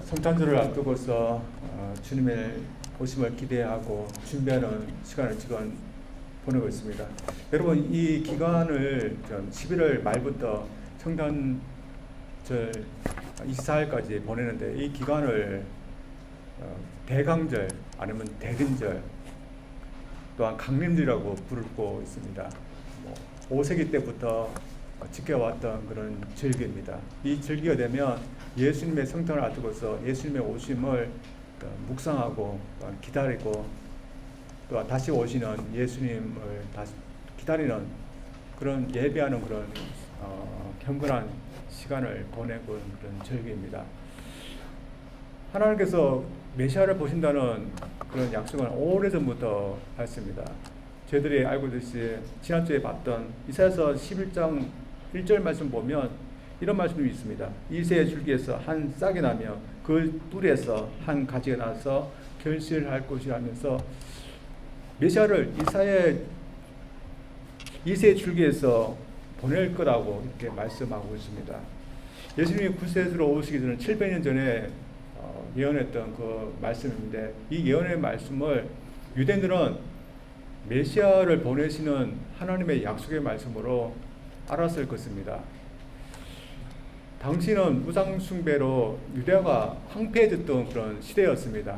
성탄절을 앞두고서 주님의 오심을 기대하고 준비하는 시간을 지금 보내고 있습니다. 여러분, 이 기간을 11월 말부터 성탄절 24일까지 보내는데, 이 기간을 대강절 아니면 대근절 또한 강림절이라고 부르고 있습니다. 5세기 때부터 지켜왔던 그런 절기입니다. 이 절기가 되면 예수님의 성탄을 앞두고서 예수님의 오심을 묵상하고 기다리고 또 다시 오시는 예수님을 다시 기다리는 그런 예배하는 그런 경건한 시간을 보내고 있는 그런 절기입니다. 하나님께서 메시아를 보신다는 그런 약속은 오래전부터 했습니다. 저희들이 알고 있듯이 지난주에 봤던 이사야서 11장 1절 말씀 보면 이런 말씀이 있습니다. 이새의 줄기에서 한 싹이 나며 그 뿔에서 한 가지가 나서 결실할 것이라면서 메시아를 이새의 줄기에서 보낼 거라고 이렇게 말씀하고 있습니다. 예수님이 구세주로 오시기 전에 700년 전에 예언했던 그 말씀인데, 이 예언의 말씀을 유대인들은 메시아를 보내시는 하나님의 약속의 말씀으로 알았을 것입니다. 당시는 우상 숭배로 유대가 황폐해졌던 그런 시대였습니다.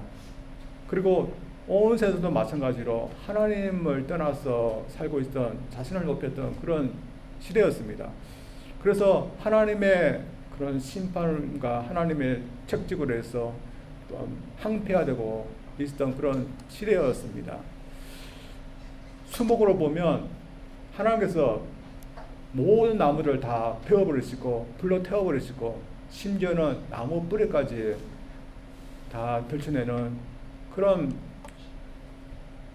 그리고 온 세상도 마찬가지로 하나님을 떠나서 살고 있던, 자신을 높였던 그런 시대였습니다. 그래서 하나님의 그런 심판과 하나님의 책직으로 해서 황폐화되고 있었던 그런 시대였습니다. 수목으로 보면 하나님께서 모든 나무를 다 베어버리시고 불로 태워버리시고 심지어는 나무 뿌리까지 다 들춰내는 그런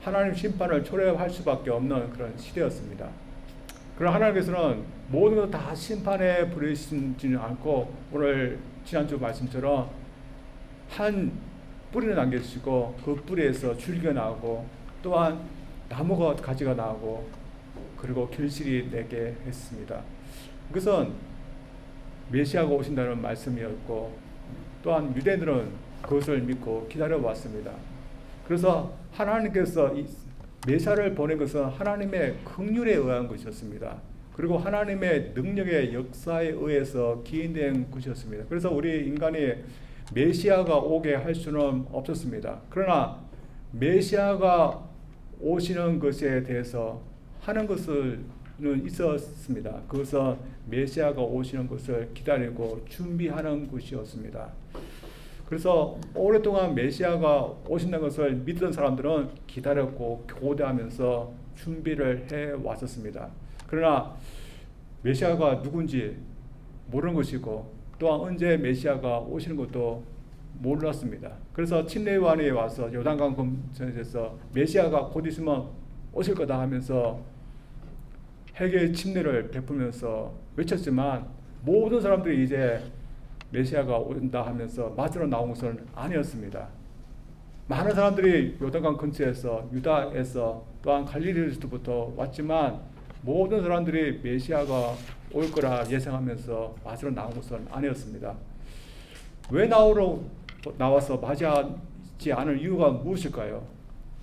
하나님 심판을 초래할 수밖에 없는 그런 시대였습니다. 그러나 하나님께서는 모든 것을 다 심판에 버리시지는 않고 오늘 지난주 말씀처럼 한 뿌리를 남겨주시고 그 뿌리에서 줄기가 나오고 또한 나무가 가지가 나오고 그리고 결실이 내게 했습니다. 그것은 메시아가 오신다는 말씀이었고 또한 유대인들은 그것을 믿고 기다려왔습니다. 그래서 하나님께서 이 메시아를 보낸 것은 하나님의 긍휼에 의한 것이었습니다. 그리고 하나님의 능력의 역사에 의해서 기인된 것이었습니다. 그래서 우리 인간이 메시아가 오게 할 수는 없었습니다. 그러나 메시아가 오시는 것에 대해서 하는 것은 있었습니다. 그것은 메시아가 오시는 것을 기다리고 준비하는 것이었습니다. 그래서 오랫동안 메시아가 오신다는 것을 믿던 사람들은 기다렸고 교대하면서 준비를 해왔었습니다. 그러나 메시아가 누군지 모르는 것이고 또한 언제 메시아가 오시는 것도 몰랐습니다. 그래서 침례요한이 와서 요단강 건너에서 메시아가 곧 있으면 오실 거다 하면서 회개의 침례를 베풀면서 외쳤지만 모든 사람들이 이제 메시아가 온다 하면서 맞으러 나온 것은 아니었습니다. 많은 사람들이 요단강 근처에서 유다에서 또한 갈릴리에서부터 왔지만 모든 사람들이 메시아가 올 거라 예상하면서 맞으러 나온 것은 아니었습니다. 왜 나와서 맞이하지 않을 이유가 무엇일까요?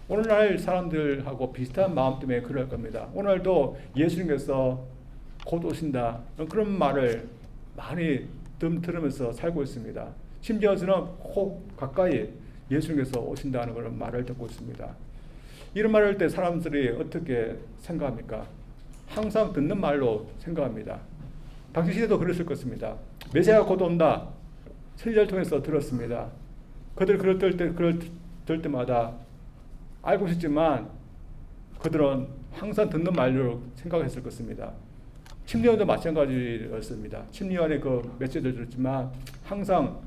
오늘날 사람들하고 비슷한 마음 때문에 그럴 겁니다. 오늘도 예수님께서 곧 오신다 그런 말을 많이 들으면서 살고 있습니다. 심지어 저는 혹 가까이 예수님께서 오신다는 그런 말을 듣고 있습니다. 이런 말을 할 때 사람들이 어떻게 생각합니까? 항상 듣는 말로 생각합니다. 당시 시대도 그랬을 것입니다. 메시아가 곧 온다. 선지자를 통해서 들었습니다. 그들 그럴 때마다 알고 있었지만 그들은 항상 듣는 말로 생각했을 것입니다. 침례요한도 마찬가지였습니다. 침례요한의 그 메시지를 들었지만 항상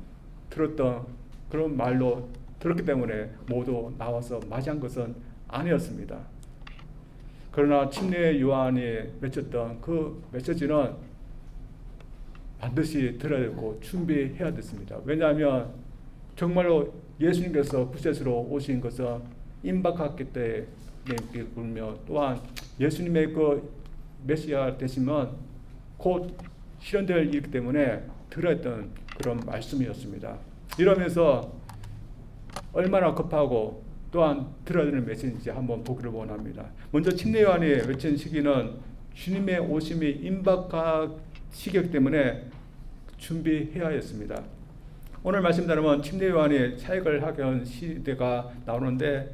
들었던 그런 말로 들었기 때문에 모두 나와서 맞이한 것은 아니었습니다. 그러나 침례요한이 외쳤던 그 메시지는 반드시 들어야 되고 준비해야 됐습니다. 왜냐하면 정말로 예수님께서 구세주로 오신 것은 임박했기 때문에 울며 또한 예수님의 그 메시아 되시면 곧 실현될 일이기 때문에 들어야 했던 그런 말씀이었습니다. 이러면서 얼마나 급하고 또한 들어야 되는 메시지인지 한번 보기를 원합니다. 먼저 침례 요한이 외친 시기는 주님의 오심이 임박한 시기이기 때문에 준비해야 했습니다. 오늘 말씀대로는 침례 요한이 사역을 하게 한 시대가 나오는데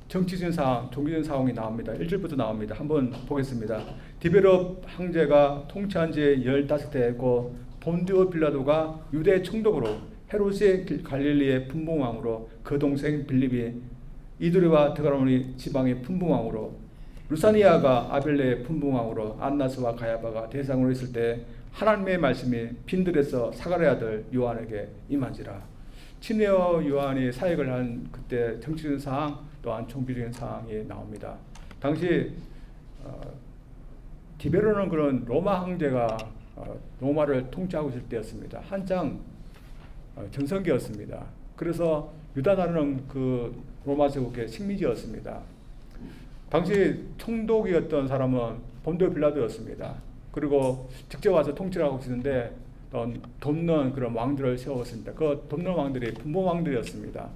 정치적인 상황, 종교적인 상황이 나옵니다. 1절부터 나옵니다. 한번 보겠습니다. 디베로 황제가 통치한 지 15해였고 본디오 빌라도가 유대 총독으로 헤롯이 갈릴리의 분봉왕으로 그 동생 빌립이 이두리와 드가라오니 지방의 분봉왕으로 루사니아가 아벨레의 분봉왕으로 안나스와 가야바가 대상으로 있을 때 하나님의 말씀이 빈들에서 사가랴 아들 요한에게 임한지라. 침례 요한이 사역을 한 그때 정치적인 상황 또한 종교적인 상황이 나옵니다. 당시 디베로는 그런 로마 황제가 로마를 통치하고 있을 때였습니다. 한창 전성기였습니다. 그래서 유다 나라는 그 로마 제국의 식민지였습니다. 당시 총독이었던 사람은 본디오 빌라도였습니다. 그리고 직접 와서 통치를 하고 있었는데 돕는 그런 왕들을 세웠습니다. 그 돕는 왕들이 분봉 왕들이었습니다.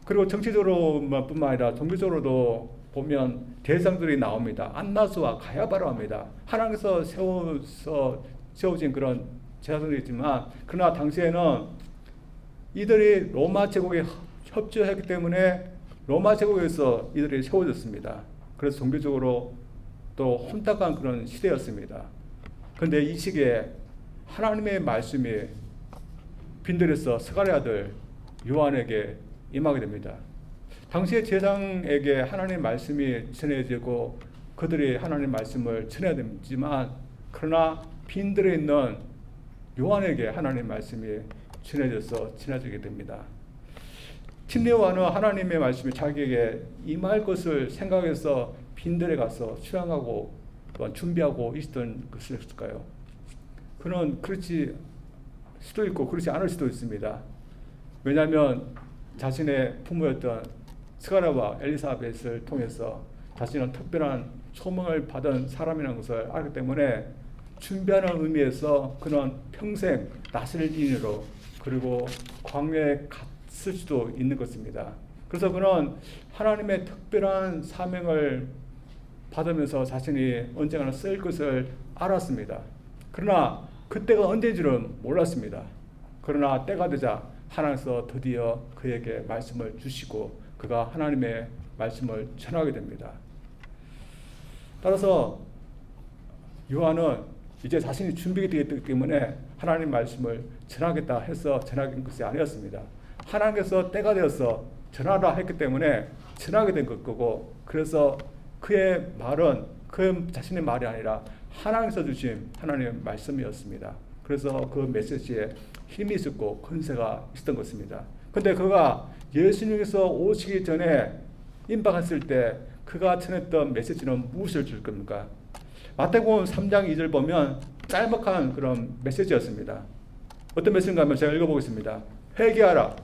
그리고 정치적으로뿐만 아니라 종교적으로도 보면 대상들이 나옵니다. 안나스와 가야바라 합니다. 하나님께서 세워진 그런 제사장이지만 그러나 당시에는 이들이 로마 제국에 협조했기 때문에 로마 제국에서 이들이 세워졌습니다. 그래서 종교적으로 또 혼탁한 그런 시대였습니다. 그런데 이 시기에 하나님의 말씀이 빈들에서 스가랴 아들 요한에게 임하게 됩니다. 당시의 제사장에게 하나님의 말씀이 전해지고 그들이 하나님의 말씀을 전해야 되지만 그러나 빈들에 있는 요한에게 하나님의 말씀이 전해지게 됩니다. 침례 요한은 하나님의 말씀이 자기에게 임할 것을 생각해서 빈들에 가서 수양하고 또한 준비하고 있었던 것일까요? 그는 그렇지 수도 있고 그렇지 않을 수도 있습니다. 왜냐하면 자신의 부모였던 스가랴와 엘리사벳을 통해서 자신은 특별한 소명을 받은 사람이라는 것을 알기 때문에 준비하는 의미에서 그는 평생 낯을 인으로 그리고 광야에 갔을 수도 있는 것입니다. 그래서 그는 하나님의 특별한 사명을 받으면서 자신이 언젠가는 쓸 것을 알았습니다. 그러나 그때가 언제인지는 몰랐습니다. 그러나 때가 되자 하나님께서 드디어 그에게 말씀을 주시고 그가 하나님의 말씀을 전하게 됩니다. 따라서 요한은 이제 자신이 준비가 되기 때문에 하나님 말씀을 전하겠다 해서 전하는 것이 아니었습니다. 하나님께서 때가 되어서 전하라 했기 때문에 전하게 된 거고 그래서 그의 말은 그 자신의 말이 아니라 하나님께서 주신 하나님의 말씀이었습니다. 그래서 그 메시지에 힘이 있었고 권세가 있었던 것입니다. 그런데 그가 예수님께서 오시기 전에 임박했을 때 그가 전했던 메시지는 무엇을 줄 겁니까? 마태복음 3장 2절 보면 짤막한 그런 메시지였습니다. 어떤 메시지인가 하면 제가 읽어보겠습니다. 회개하라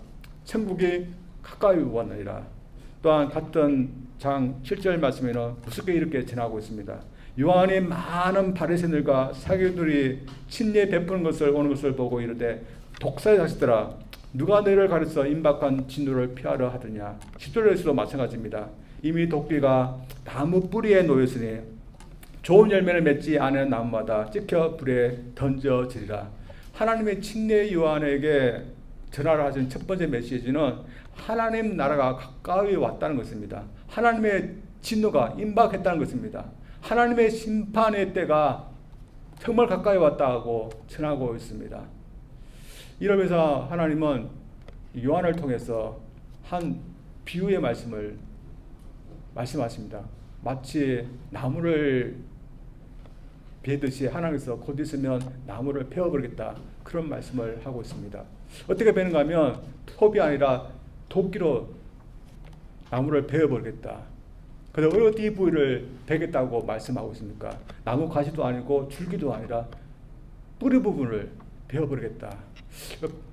천국이 가까이 왔느니라. 또한 같은 장 7절 말씀에는 무섭게 이렇게 전하고 있습니다. 요한이 많은 바리새인들과 사교들이 침례 베푸는 것을 오는 것을 보고 이르되 독사의 자식들아 누가 너희를 가르쳐 임박한 진노를 피하려 하더냐. 10절에서도 마찬가지입니다. 이미 도끼가 나무 뿌리에 놓였으니 좋은 열매를 맺지 않은 나무마다 찍혀 불에 던져지리라. 하나님의 침례 요한에게 전하라 하신 첫 번째 메시지는 하나님 나라가 가까이 왔다는 것입니다. 하나님의 진노가 임박했다는 것입니다. 하나님의 심판의 때가 정말 가까이 왔다고 전하고 있습니다. 이러면서 하나님은 요한을 통해서 한 비유의 말씀을 말씀하십니다. 마치 나무를 베듯이 하나님께서 곧 있으면 나무를 베어버리겠다 그런 말씀을 하고 있습니다. 어떻게 베는가 하면 톱이 아니라 도끼로 나무를 베어버리겠다. 그래서 어디 부위를 베겠다고 말씀하고 있습니까? 나무 가시도 아니고 줄기도 아니라 뿌리 부분을 베어버리겠다.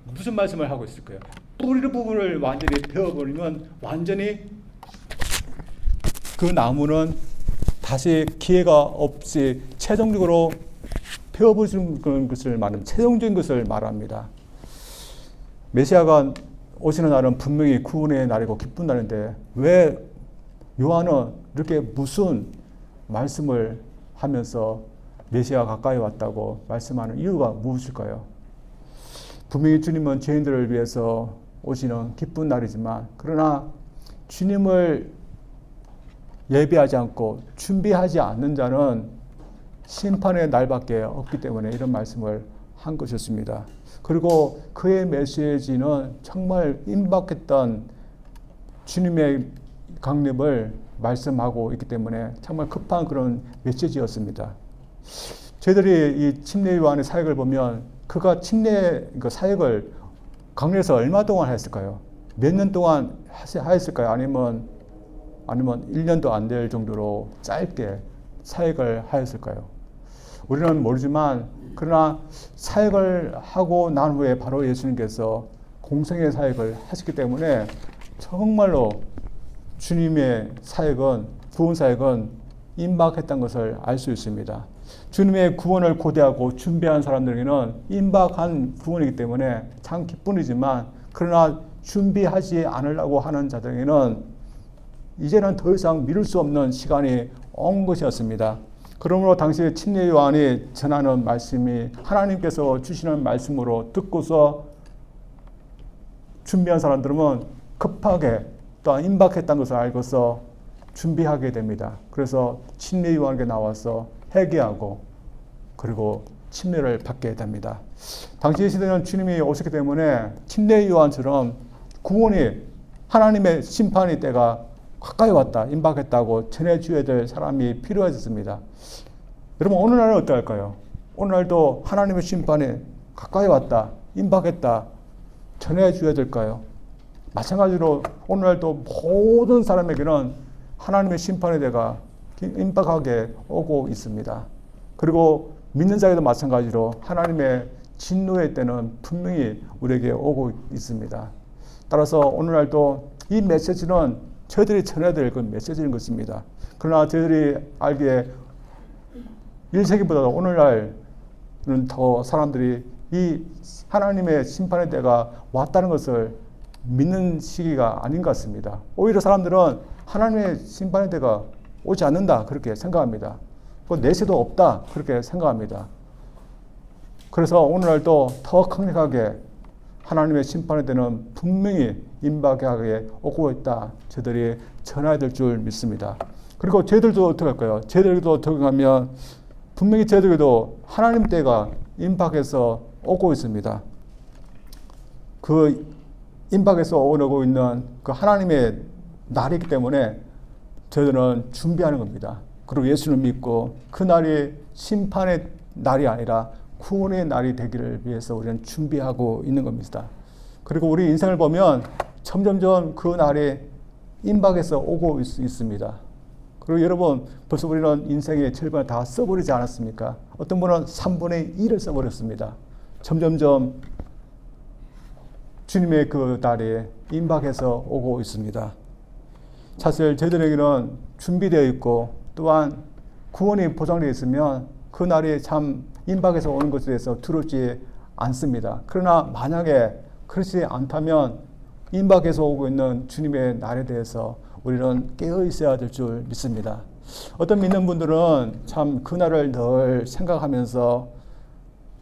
무슨 말씀을 하고 있을까요? 뿌리 부분을 완전히 베어버리면 완전히 그 나무는 다시 기회가 없이 최종적으로 베어버리는 것을 말하는 최종적인 것을 말합니다. 메시아가 오시는 날은 분명히 구원의 날이고 기쁜 날인데 왜 요한은 이렇게 무슨 말씀을 하면서 메시아가 가까이 왔다고 말씀하는 이유가 무엇일까요? 분명히 주님은 죄인들을 위해서 오시는 기쁜 날이지만 그러나 주님을 예비하지 않고 준비하지 않는 자는 심판의 날밖에 없기 때문에 이런 말씀을 한 것이었습니다. 그리고 그의 메시지는 정말 임박했던 주님의 강림을 말씀하고 있기 때문에 정말 급한 그런 메시지였습니다. 저희들이 이 침례 요한의 사역을 보면 그가 침례 사역을 강림에서 얼마 동안 했을까요? 몇 년 동안 하였을까요? 아니면 1년도 안 될 정도로 짧게 사역을 하였을까요? 우리는 모르지만 그러나 사역을 하고 난 후에 바로 예수님께서 공생의 사역을 하셨기 때문에 정말로 주님의 사역은 구원 사역은 임박했던 것을 알 수 있습니다. 주님의 구원을 고대하고 준비한 사람들에게는 임박한 구원이기 때문에 참 기쁨이지만 그러나 준비하지 않으려고 하는 자들에게는 이제는 더 이상 미룰 수 없는 시간이 온 것이었습니다. 그러므로 당시 침례 요한이 전하는 말씀이 하나님께서 주시는 말씀으로 듣고서 준비한 사람들은 급하게 또한 임박했다는 것을 알고서 준비하게 됩니다. 그래서 침례 요한에게 나와서 회개하고 그리고 침례를 받게 됩니다. 당시 시대는 주님이 오셨기 때문에 침례 요한처럼 구원이 하나님의 심판의 때가 가까이 왔다, 임박했다고 전해줘야 될 사람이 필요해졌습니다. 여러분 오늘날은 어떨까요? 오늘날도 하나님의 심판이 가까이 왔다, 임박했다 전해줘야 될까요? 마찬가지로 오늘날도 모든 사람에게는 하나님의 심판의 때가 임박하게 오고 있습니다. 그리고 믿는 자에도 마찬가지로 하나님의 진노의 때는 분명히 우리에게 오고 있습니다. 따라서 오늘날도 이 메시지는 저희들이 전해야 될 그 메시지인 것입니다. 그러나 저희들이 알기에 1세기보다 오늘날은 더 사람들이 이 하나님의 심판의 때가 왔다는 것을 믿는 시기가 아닌 것 같습니다. 오히려 사람들은 하나님의 심판의 때가 오지 않는다 그렇게 생각합니다. 내세도 없다 그렇게 생각합니다. 그래서 오늘날도 더 강력하게 하나님의 심판의 때는 분명히 임박하게 오고 있다. 저희들이 전해야 될 줄 믿습니다. 그리고 저희들도 어떻게 할까요? 저희들도 적용하면 분명히 저희들도 하나님 때가 임박해서 오고 있습니다. 그 임박해서 오고 있는 그 하나님의 날이기 때문에 저희들은 준비하는 겁니다. 그리고 예수를 믿고 그 날이 심판의 날이 아니라 구원의 날이 되기를 위해서 우리는 준비하고 있는 겁니다. 그리고 우리 인생을 보면 점점점 그 날이 임박해서 오고 있습니다. 그리고 여러분 벌써 우리는 인생의 절반을 다 써버리지 않았습니까? 어떤 분은 3분의 1을 써버렸습니다. 점점점 주님의 그 날이 임박해서 오고 있습니다. 사실 저희들에게는 준비되어 있고 또한 구원이 보장되어 있으면 그 날이 참 임박해서 오는 것에 대해서 두렵지 않습니다. 그러나 만약에 그렇지 않다면 임박해서 오고 있는 주님의 날에 대해서 우리는 깨어 있어야 될 줄 믿습니다. 어떤 믿는 분들은 참 그 날을 늘 생각하면서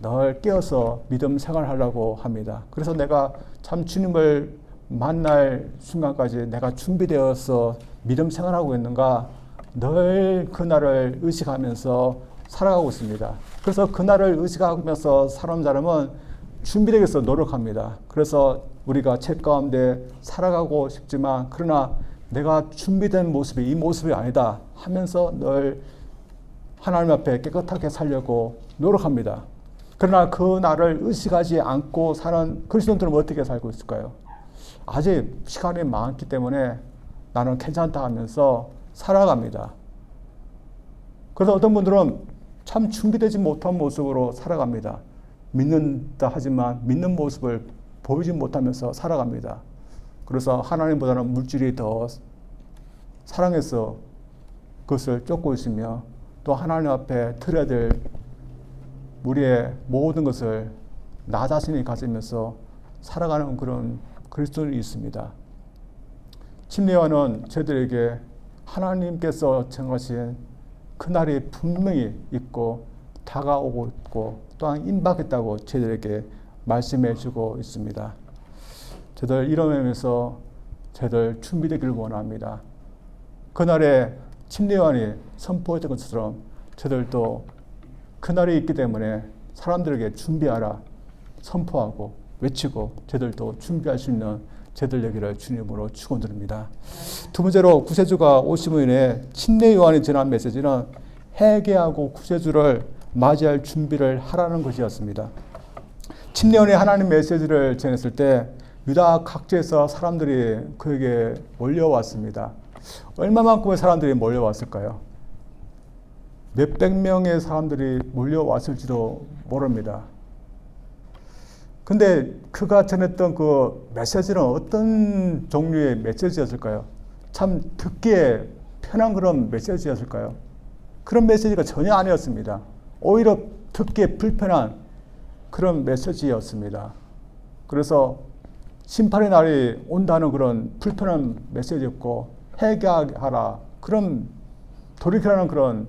늘 깨어서 믿음 생활하려고 합니다. 그래서 내가 참 주님을 만날 순간까지 내가 준비되어서 믿음 생활하고 있는가 늘 그날을 의식하면서 살아가고 있습니다. 그래서 그날을 의식하면서 사는 사람은 준비되기 위해서 노력합니다. 그래서 우리가 책 가운데 살아가고 싶지만 그러나 내가 준비된 모습이 이 모습이 아니다 하면서 늘 하나님 앞에 깨끗하게 살려고 노력합니다. 그러나 그 날을 의식하지 않고 사는 그리스도인들은 어떻게 살고 있을까요? 아직 시간이 많기 때문에 나는 괜찮다 하면서 살아갑니다. 그래서 어떤 분들은 참 준비되지 못한 모습으로 살아갑니다. 믿는다 하지만 믿는 모습을 보이지 못하면서 살아갑니다. 그래서 하나님보다는 물질이 더 사랑해서 그것을 쫓고 있으며 또 하나님 앞에 드려야 될 우리의 모든 것을 나 자신이 가지면서 살아가는 그런 그리스도인이 있습니다. 침례요한은 저희들에게 하나님께서 정하신 그날이 분명히 있고 다가오고 있고 또한 임박했다고 저희들에게 말씀해 주고 있습니다. 저희들 이런 의미에서 저희들 준비되기를 원합니다. 그날에 침례요한이 선포했던 것처럼 저희들도 그날이 있기 때문에 사람들에게 준비하라 선포하고 외치고 저희들도 준비할 수 있는 저희들 되기를 주님으로 축원드립니다. 두 번째로 구세주가 오심으로 인해 침례요한이 전한 메시지는 회개하고 구세주를 맞이할 준비를 하라는 것이었습니다. 침례요한이 하나님 메시지를 전했을 때 유다 각지에서 사람들이 그에게 몰려왔습니다. 얼마만큼의 사람들이 몰려왔을까요? 몇백 명의 사람들이 몰려왔을지도 모릅니다. 근데 그가 전했던 그 메시지는 어떤 종류의 메시지였을까요? 참 듣기에 편한 그런 메시지였을까요? 그런 메시지가 전혀 아니었습니다. 오히려 듣기에 불편한 그런 메시지였습니다. 그래서 심판의 날이 온다는 그런 불편한 메시지였고 회개하라 그런 돌이켜라는 그런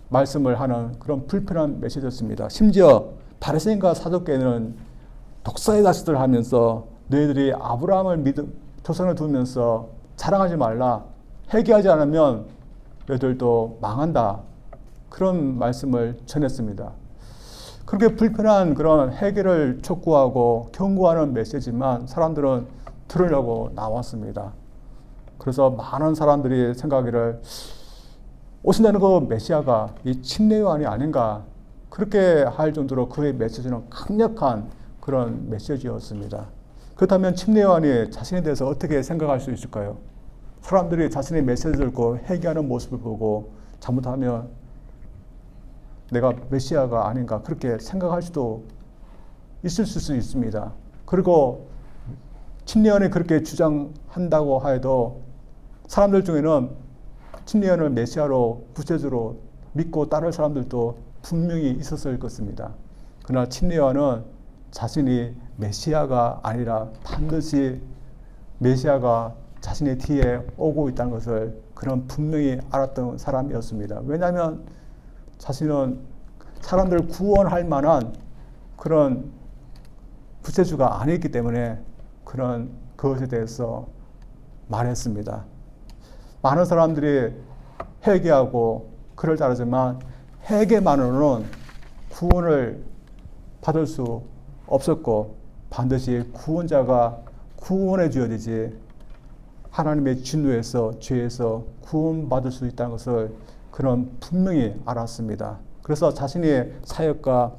말씀을 하는 그런 불편한 메시지였습니다. 심지어 바리새인과 사두개인은 독사의 자식들 하면서 너희들이 아브라함을 조상을 두면서 자랑하지 말라. 회개하지 않으면 너희들도 망한다. 그런 말씀을 전했습니다. 그렇게 불편한 그런 회개를 촉구하고 경고하는 메시지만 사람들은 들으려고 나왔습니다. 그래서 많은 사람들이 생각하기를 오신다는 그 메시아가 이 침례요한이 아닌가 그렇게 할 정도로 그의 메시지는 강력한 그런 메시지였습니다. 그렇다면 침례요한이 자신에 대해서 어떻게 생각할 수 있을까요? 사람들이 자신의 메시지를 듣고 회개하는 모습을 보고 잘못하면 내가 메시아가 아닌가 그렇게 생각할 수도 있을 수 있습니다. 그리고 침례요한이 그렇게 주장한다고 해도 사람들 중에는 침례요한을 메시아로 구세주로 믿고 따를 사람들도 분명히 있었을 것입니다. 그러나 침례요한은 자신이 메시아가 아니라 반드시 메시아가 자신의 뒤에 오고 있다는 것을 그는 분명히 알았던 사람이었습니다. 왜냐하면 자신은 사람들을 구원할 만한 그런 구세주가 아니기 때문에 그런 그것에 대해서 말했습니다. 많은 사람들이 회개하고 그를 따르지만 회개만으로는 구원을 받을 수 없었고 반드시 구원자가 구원해 줘야 되지 하나님의 진노에서 죄에서 구원받을 수 있다는 것을 그는 분명히 알았습니다. 그래서 자신의 사역과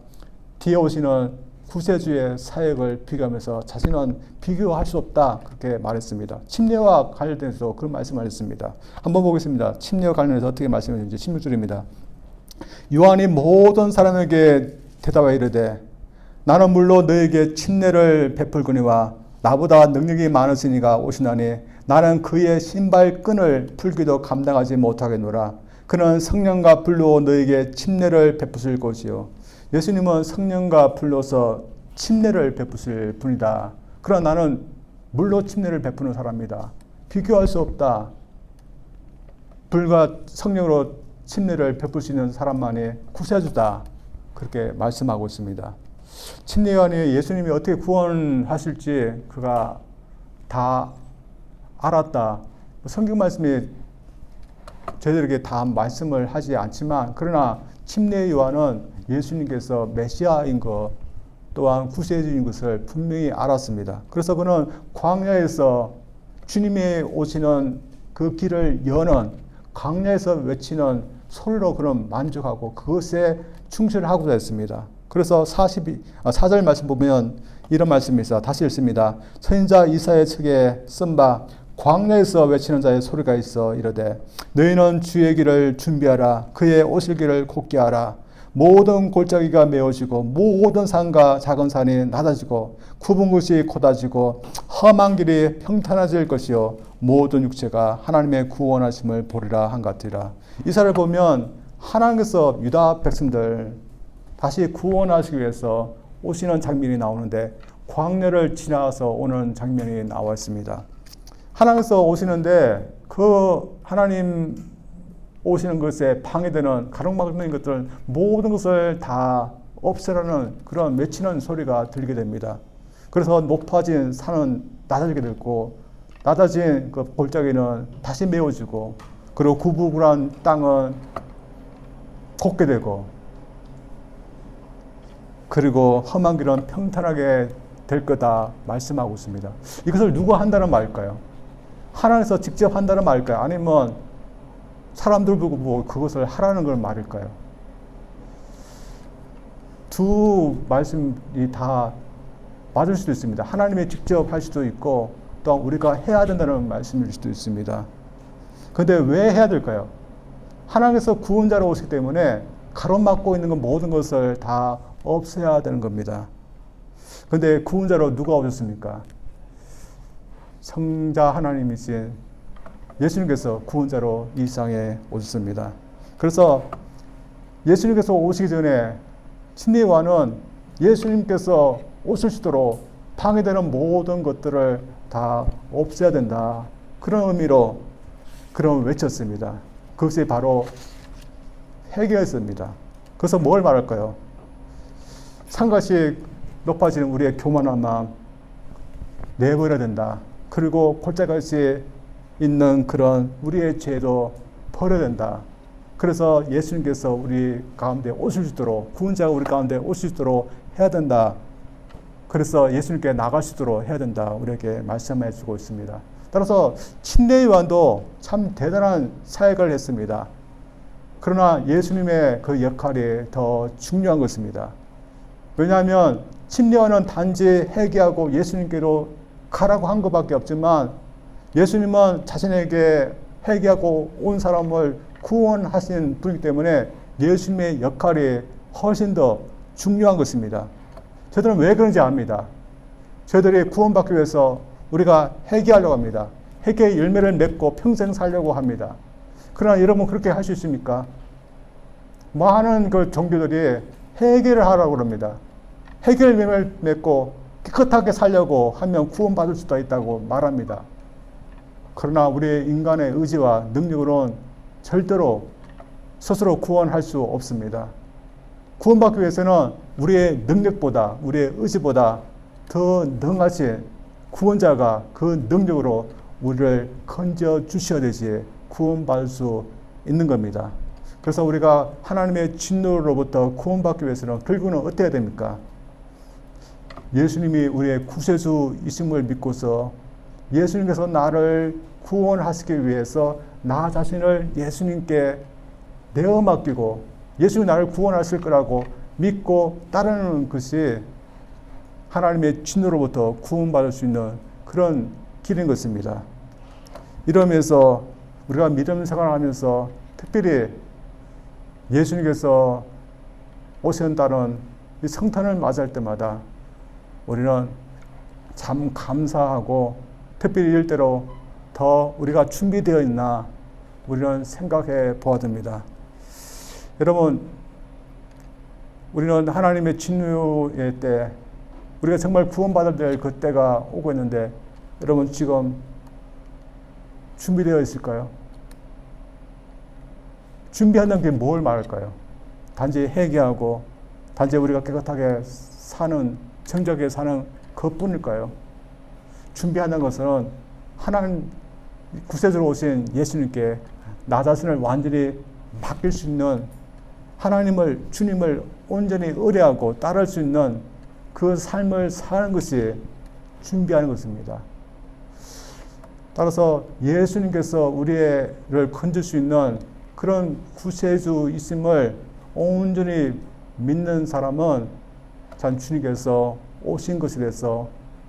뒤에 오시는 구세주의 사역을 비교하면서 자신은 비교할 수 없다 그렇게 말했습니다. 침례와 관련해서 그런 말씀을 했습니다. 한번 보겠습니다. 침례와 관련해서 어떻게 말씀하셨는지 16절입니다. 요한이 모든 사람에게 대답하여 이르되 나는 물론 너에게 침례를 베풀거니와 나보다 능력이 많으시니가 오시나니 나는 그의 신발끈을 풀기도 감당하지 못하겠노라. 그는 성령과 불로 너에게 침례를 베푸실 것이요. 예수님은 성령과 불로서 침례를 베푸실 분이다. 그러나 나는 물로 침례를 베푸는 사람이다. 비교할 수 없다. 불과 성령으로 침례를 베풀 수 있는 사람만이 구세주다. 그렇게 말씀하고 있습니다. 침례요한이 예수님이 어떻게 구원하실지 그가 다 알았다. 성경 말씀이 저희들에게 다 말씀을 하지 않지만 그러나 침례요한은 예수님께서 메시아인 것 또한 구세주인 것을 분명히 알았습니다. 그래서 그는 광야에서 주님이 오시는 그 길을 여는 광야에서 외치는 소리로 그는 만족하고 그것에 충실하고자 했습니다. 그래서 4절 말씀 보면 이런 말씀이 있어. 다시 읽습니다. 선지자 이사야의 책에 쓴 바 광야에서 외치는 자의 소리가 있어 이르되 너희는 주의 길을 준비하라. 그의 오실 길을 곧게 하라. 모든 골짜기가 메워지고 모든 산과 작은 산이 낮아지고 굽은 것이 곧아지고 험한 길이 평탄해질 것이요 모든 육체가 하나님의 구원하심을 보리라 한 같으리라. 이사를 보면 하나님께서 유다 백성들 다시 구원하시기 위해서 오시는 장면이 나오는데 광야를 지나서 오는 장면이 나와 있습니다. 하나님께서 오시는데 그 하나님 오시는 것에 방해되는 가로막는 것들 모든 것을 다 없애라는 그런 외치는 소리가 들리게 됩니다. 그래서 높아진 산은 낮아지게 되고 낮아진 그 골짜기는 다시 메워지고 그리고 구불구불한 땅은 곱게 되고 그리고 험한 길은 평탄하게 될 거다 말씀하고 있습니다. 이것을 누가 한다는 말일까요? 하나님께서 직접 한다는 말일까요? 아니면 사람들 보고 그것을 하라는 걸 말일까요? 두 말씀이 다 맞을 수도 있습니다. 하나님이 직접 할 수도 있고 또 우리가 해야 된다는 말씀일 수도 있습니다. 그런데 왜 해야 될까요? 하나님께서 구원자로 오시기 때문에 가로막고 있는 모든 것을 다 없애야 되는 겁니다. 그런데 구원자로 누가 오셨습니까? 성자 하나님이신 예수님께서 구원자로 이 세상에 오셨습니다. 그래서 예수님께서 오시기 전에 침례요한은 예수님께서 오실수록 방해되는 모든 것들을 다 없애야 된다. 그런 의미로 그런 외쳤습니다. 그것이 바로 회개였습니다. 그래서 뭘 말할까요? 산같이 높아지는 우리의 교만한 마음 내버려야 된다. 그리고 골짜기같이 있는 그런 우리의 죄도 버려야 된다. 그래서 예수님께서 우리 가운데 오실 수 있도록 구원자가 우리 가운데 오실 수 있도록 해야 된다. 그래서 예수님께 나갈 수 있도록 해야 된다. 우리에게 말씀해 주고 있습니다. 따라서 침례 요한도 참 대단한 사역을 했습니다. 그러나 예수님의 그 역할이 더 중요한 것입니다. 왜냐하면 침례 요한은 단지 회개하고 예수님께로 가라고 한 것밖에 없지만 예수님은 자신에게 회개하고 온 사람을 구원하신 분이기 때문에 예수님의 역할이 훨씬 더 중요한 것입니다. 저들은 왜 그런지 압니다. 저들이 구원받기 위해서 우리가 회개하려고 합니다. 회개의 열매를 맺고 평생 살려고 합니다. 그러나 여러분 그렇게 할 수 있습니까? 많은 그 종교들이 회개를 하라고 합니다. 회개의 열매를 맺고 깨끗하게 살려고 하면 구원받을 수도 있다고 말합니다. 그러나 우리의 인간의 의지와 능력으로는 절대로 스스로 구원할 수 없습니다. 구원받기 위해서는 우리의 능력보다 우리의 의지보다 더 능하신 구원자가 그 능력으로 우리를 건져 주셔야 되지 구원받을 수 있는 겁니다. 그래서 우리가 하나님의 진노로부터 구원받기 위해서는 결국은 어떻게 해야 됩니까? 예수님이 우리의 구세주이심을 믿고서 예수님께서 나를 구원하시기 위해서 나 자신을 예수님께 내어 맡기고 예수님이 나를 구원하실 거라고 믿고 따르는 것이 하나님의 진노로부터 구원받을 수 있는 그런 길인 것입니다. 이러면서 우리가 믿음 생활을 하면서 특별히 예수님께서 오신다는 이 성탄을 맞이할 때마다 우리는 참 감사하고 특별히 이럴 때로 더 우리가 준비되어 있나 우리는 생각해 보아야 됩니다. 여러분, 우리는 하나님의 진노의 때 우리가 정말 구원받아야 될 그때가 오고 있는데 여러분 지금 준비되어 있을까요? 준비한다는 게 뭘 말할까요? 단지 회개하고 단지 우리가 깨끗하게 사는 정직하게 사는 그것뿐일까요? 준비하는 것은 하나님 구세주로 오신 예수님께 나 자신을 완전히 맡길 수 있는 하나님을 주님을 온전히 의뢰하고 따를 수 있는 그 삶을 사는 것이 준비하는 것입니다. 따라서 예수님께서 우리를 건질 수 있는 그런 구세주이심을 온전히 믿는 사람은 참 주님께서 오신 것에 대해서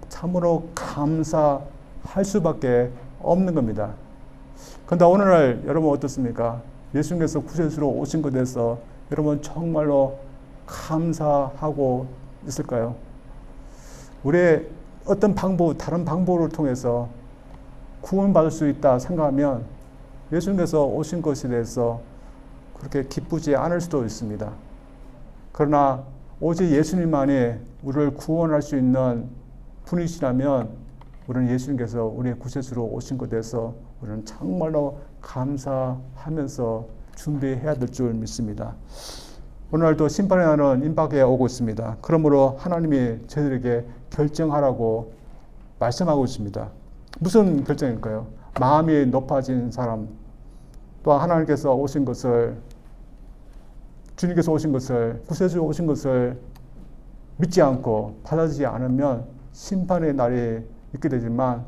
참으로 감사할 수밖에 없는 겁니다. 그런데 오늘날 여러분 어떻습니까? 예수님께서 구세주로 오신 것에 대해서 여러분 정말로 감사하고 있을까요? 우리의 어떤 방법, 다른 방법을 통해서 구원받을 수 있다 생각하면 예수님께서 오신 것에 대해서 그렇게 기쁘지 않을 수도 있습니다. 그러나 오직 예수님만이 우리를 구원할 수 있는 분이시라면 우리는 예수님께서 우리의 구세주로 오신 것에 대해서 우리는 정말로 감사하면서 준비해야 될 줄 믿습니다. 오늘도 심판의 날은 임박해 오고 있습니다. 그러므로 하나님이 저희들에게 결정하라고 말씀하고 있습니다. 무슨 결정일까요? 마음이 높아진 사람, 또한 하나님께서 오신 것을, 주님께서 오신 것을, 구세주 오신 것을 믿지 않고 받아들이지 않으면 심판의 날이 있게 되지만,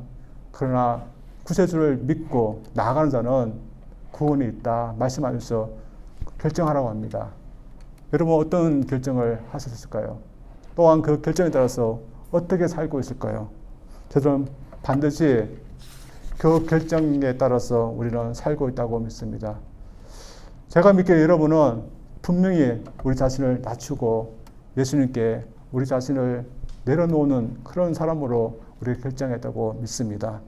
그러나 구세주를 믿고 나아가는 자는 구원이 있다 말씀하면서 결정하라고 합니다. 여러분 어떤 결정을 하셨을까요? 또한 그 결정에 따라서 어떻게 살고 있을까요? 저는 반드시 그 결정에 따라서 우리는 살고 있다고 믿습니다. 제가 믿기에 여러분은 분명히 우리 자신을 낮추고 예수님께 우리 자신을 내려놓는 그런 사람으로 우리가 결정했다고 믿습니다.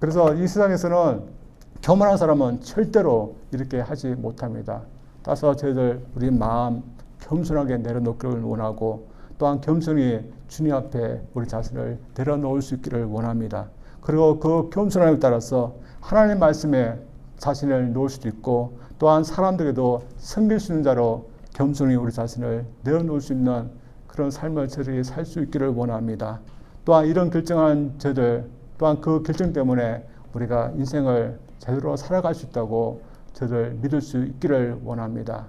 그래서 이 세상에서는 교만한 사람은 절대로 이렇게 하지 못합니다. 따라서 저희들 우리 마음 겸손하게 내려놓기를 원하고, 또한 겸손히 주님 앞에 우리 자신을 내려놓을 수 있기를 원합니다. 그리고 그 겸손함에 따라서 하나님 말씀에 자신을 놓을 수도 있고, 또한 사람들에게도 섬길 수 있는 자로 겸손히 우리 자신을 내려놓을 수 있는 그런 삶을 저들이 살 수 있기를 원합니다. 또한 이런 결정한 저들, 또한 그 결정 때문에 우리가 인생을 제대로 살아갈 수 있다고 저들 믿을 수 있기를 원합니다.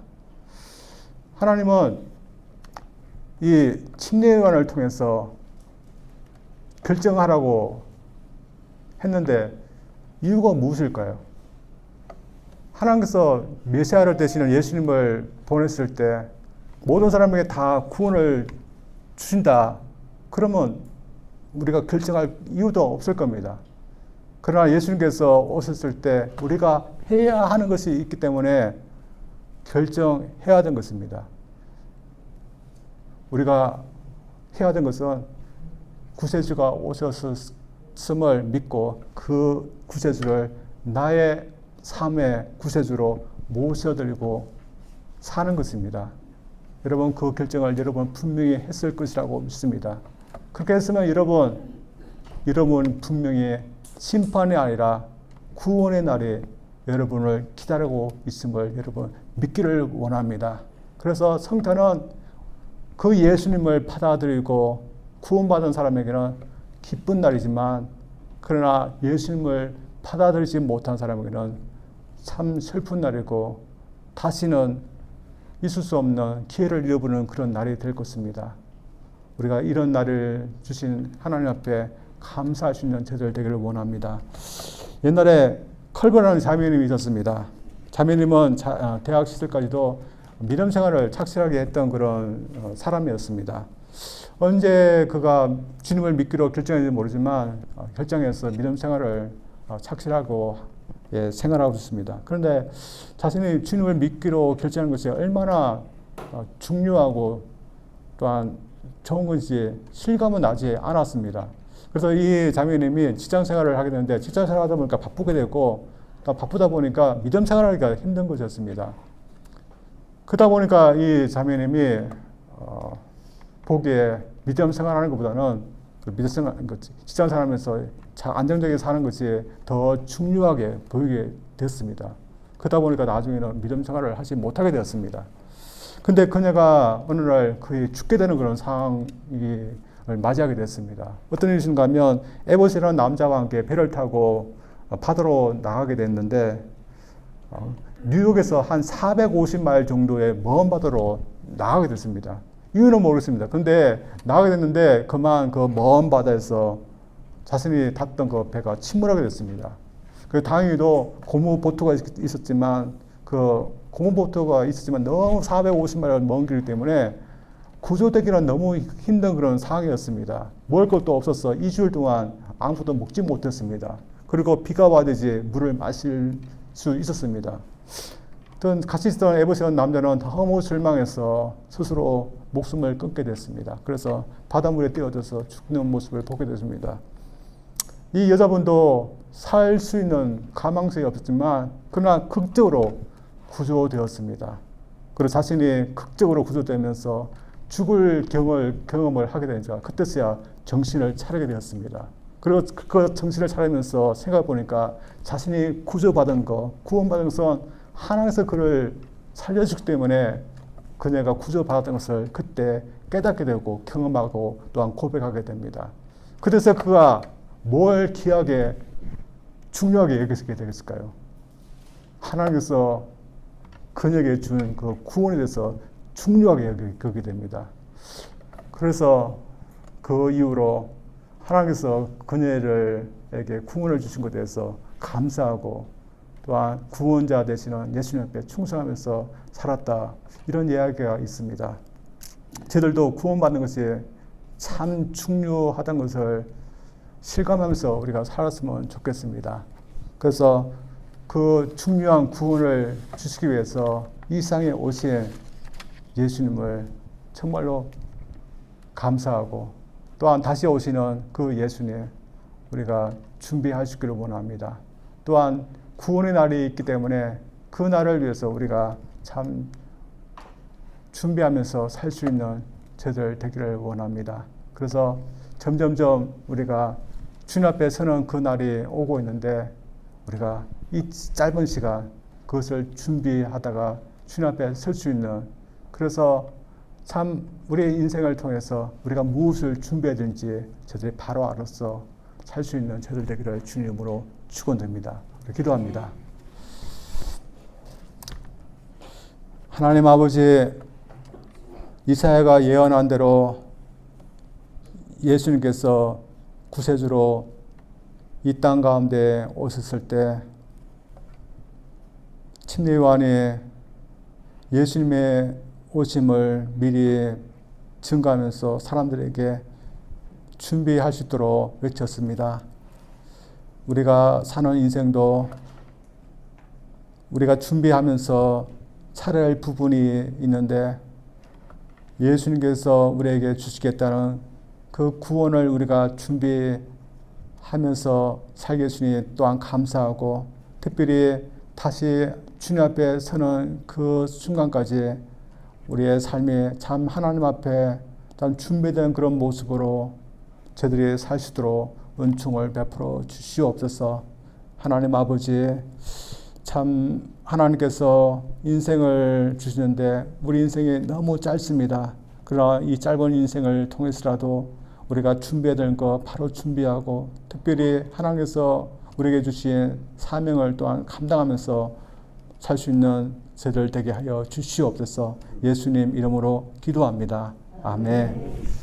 하나님은 이 침례요한을 통해서 결정하라고 했는데 이유가 무엇일까요? 하나님께서 메시아를 대신한 예수님을 보냈을 때 모든 사람에게 다 구원을 주신다. 그러면 우리가 결정할 이유도 없을 겁니다. 그러나 예수님께서 오셨을 때 우리가 해야 하는 것이 있기 때문에 결정해야 된 것입니다. 우리가 해야 된 것은 구세주가 오셨음을 믿고 그 구세주를 나의 삶의 구세주로 모셔드리고 사는 것입니다. 여러분 그 결정을 여러분 분명히 했을 것이라고 믿습니다. 그렇게 했으면 여러분 분명히 심판이 아니라 구원의 날이 여러분을 기다리고 있음을 여러분 믿기를 원합니다. 그래서 성탄은 그 예수님을 받아들이고 구원받은 사람에게는 기쁜 날이지만, 그러나 예수님을 받아들이지 못한 사람에게는 참 슬픈 날이고 다시는 있을 수 없는 기회를 잃어버리는 그런 날이 될 것입니다. 우리가 이런 날을 주신 하나님 앞에 감사할 수 있는 저들 되기를 원합니다. 옛날에 컬버라는 자매님이 있었습니다. 자매님은 대학 시절까지도 믿음 생활을 착실하게 했던 그런 사람이었습니다. 언제 그가 주님을 믿기로 결정했는지 모르지만 결정해서 믿음 생활을 착실하고 생활하고 있습니다. 그런데 자신이 주님을 믿기로 결정한 것이 얼마나 중요하고 또한 좋은 건지 실감은 나지 않았습니다. 그래서 이 자매님이 직장 생활을 하게 되는데, 직장 생활을 하다 보니까 바쁘게 되고, 또 바쁘다 보니까 믿음 생활하기가 힘든 것이었습니다. 그러다 보니까 이 자매님이 보기에 믿음 생활하는 것보다는 직장 생활하면서 안정적인 사는 것이 더 중요하게 보이게 됐습니다. 그러다 보니까 나중에는 믿음 생활을 하지 못하게 되었습니다. 근데 그녀가 어느 날 거의 죽게 되는 그런 상황을 맞이하게 됐습니다. 어떤 일이신가 하면 에봇이라는 남자와 함께 배를 타고 바다로 나가게 됐는데, 뉴욕에서 한 450마일 정도의 먼 바다로 나가게 됐습니다. 이유는 모르겠습니다. 근데 나가게 됐는데 그만 그 먼 바다에서 자신이 탔던 그 배가 침몰하게 됐습니다. 그 다행히도 고무보트가 있었지만 너무 450마일 먼 길이기 때문에 구조되기는 너무 힘든 그런 상황이었습니다. 먹을 것도 없어서 2주일 동안 아무것도 먹지 못했습니다. 그리고 비가 와야지 물을 마실 수 있었습니다. 같이 있었던 에봇이라는 남자는 너무 실망해서 스스로 목숨을 끊게 됐습니다. 그래서 바닷물에 뛰어들어서 죽는 모습을 보게 됐습니다. 이 여자분도 살 수 있는 가망성이 없었지만 그러나 극적으로 구조되었습니다. 그리고 자신이 극적으로 구조되면서 죽을 경험을 하게 되니까 그때서야 정신을 차리게 되었습니다. 그리고 그 정신을 차리면서 생각해 보니까 자신이 구조받은 거, 구원받은 것은 하나님께서 그를 살려주기 때문에 그녀가 구조받은 것을 그때 깨닫게 되고 경험하고 또한 고백하게 됩니다. 그래서 그가 뭘 귀하게 중요하게 여기게 되겠을까요? 하나님께서 그녀에게 준 그 구원에 대해서 중요하게 여기게 됩니다. 그래서 그 이후로 하나님께서 그녀에게 구원을 주신 것에 대해서 감사하고 또한 구원자 되시는 예수님 앞에 충성하면서 살았다. 이런 이야기가 있습니다. 저희들도 구원받는 것이 참 중요하다는 것을 실감하면서 우리가 살았으면 좋겠습니다. 그래서 그 중요한 구원을 주시기 위해서 이 세상에 오신 예수님을 정말로 감사하고 또한 다시 오시는 그 예수님 우리가 준비하시기를 원합니다. 또한 구원의 날이 있기 때문에 그 날을 위해서 우리가 참 준비하면서 살 수 있는 저희들 되기를 원합니다. 그래서 점점점 우리가 주님 앞에 서는 그 날이 오고 있는데 우리가 이 짧은 시간 그것을 준비하다가 주님 앞에 설 수 있는, 그래서 참 우리의 인생을 통해서 우리가 무엇을 준비해야 되는지 저들이 바로 알아서 살 수 있는 저들 되기를 주님으로 축원드립니다. 기도합니다. 하나님 아버지, 이사야가 예언한 대로 예수님께서 구세주로 이 땅 가운데 오셨을 때 침례 요한이 예수님의 오심을 미리 증거하면서 사람들에게 준비할 수 있도록 외쳤습니다. 우리가 사는 인생도 우리가 준비하면서 살아야 할 부분이 있는데 예수님께서 우리에게 주시겠다는 그 구원을 우리가 준비하면서 살겠으니 또한 감사하고, 특별히 다시 주님 앞에 서는 그 순간까지 우리의 삶이 참 하나님 앞에 참 준비된 그런 모습으로 저들이 살 수 있도록 은총을 베풀어 주시옵소서. 하나님 아버지, 참 하나님께서 인생을 주시는데 우리 인생이 너무 짧습니다. 그러나 이 짧은 인생을 통해서라도 우리가 준비해야 되는 거 바로 준비하고, 특별히 하나님께서 우리에게 주신 사명을 또한 감당하면서 살 수 있는 저희들 되게 하여 주시옵소서. 예수님 이름으로 기도합니다. 아멘.